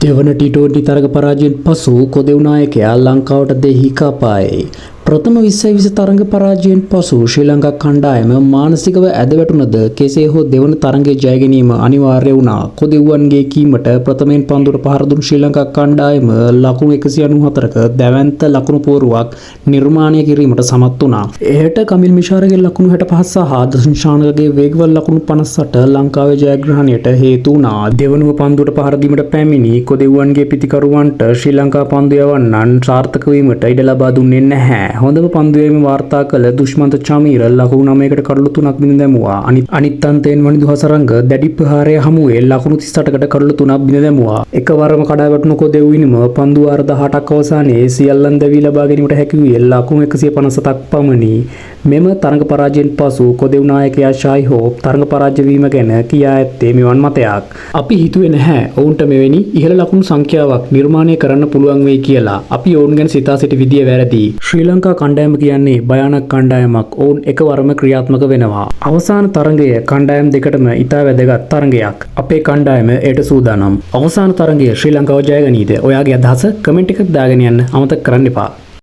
දෙවන टी20 තරග පරාජයෙන් පසු කොදෙව් නායකයා ලංකාවට දෙහි කපායි. ප්‍රථම 20 තරග පරාජයෙන් පසු ශ්‍රී ලංකා කණ්ඩායම මානසිකව ඇදවැටුණද කෙසේ හෝ දෙවන තරගයේ ජය ගැනීම අනිවාර්ය වුණා. කොදෙව්වන්ගේ කීමට ප්‍රථමයෙන් පන්දුවට පහර දුන් ශ්‍රී ලංකා කණ්ඩායම ලකුණු 194ක දැවැන්ත ලකුණු පුවරුවක් නිර්මාණය කිරීමට සමත් වුණා. එයට කමිල් මිශාරගේ ලකුණු 65 සහ දර්ශන් ශානකගේ වේගවත් ලකුණු 58 ලංකාවේ ජයග්‍රහණයට හේතු වුණා. දෙවනුව පන්දුවට පහර දීමට පැමිණි කොදෙව්වන්ගේ පිතිකරුවන්ට ශ්‍රී ලංකා පන්දු යවන්නන් සාර්ථක වීමට ඉඩ ලබා දුන්නේ නැහැ. හොඳම පන්දුවේම වාර්තා කළ දුෂ්මන්ත චමීර ලකුණු 9කට කඩලු 3ක් බිඳ දැමුවා. අනිත් අන්තයෙන් වනිදු හසරංග දැඩි ප්‍රහාරය හමුවේ ලකුණු 38කට කඩලු 3ක් බිඳ දැමුවා. එකවරම කඩා වැටුණු කොදෙව්විනම පන්දු වාර 18ක් අවසානයේ සියල්ලන් දැවී ලබා ගැනීමට හැකි වූයේ ලකුණු 157ක් පමණි. මෙම තරග පරාජයෙන් පසු කොදෙව් නායකයා ෂායි හෝප් තරග පරාජය වීම ගැන කියා ඇත්තේ මෙවන් මතයක්. අපි හිතුවේ නැහැ ඔවුන්ට මෙවැනි ඉහළ ලකුණු සංඛ්‍යාවක් නිර්මාණය කරන්න පුළුවන් වෙයි කියලා. අපි ඔවුන් ගැන සිතා සිටි විදිය වැරදි. ශ්‍රී ලංකා කණ්ඩායම කියන්නේ භයානක කණ්ඩායමක්. ඔවුන් එකවරම ක්‍රියාත්මක වෙනවා. අවසාන තරගය කණ්ඩායම් දෙකටම ඉතා වැදගත් තරගයක්. අපේ කණ්ඩායම ඒට සූදානම්. අවසාන තරගය ශ්‍රී ලංකාව ජය ගනීද? ඔයාගේ අදහස කමෙන්ට් එකක් දාගෙන යන්න අමතක කරන්න එපා.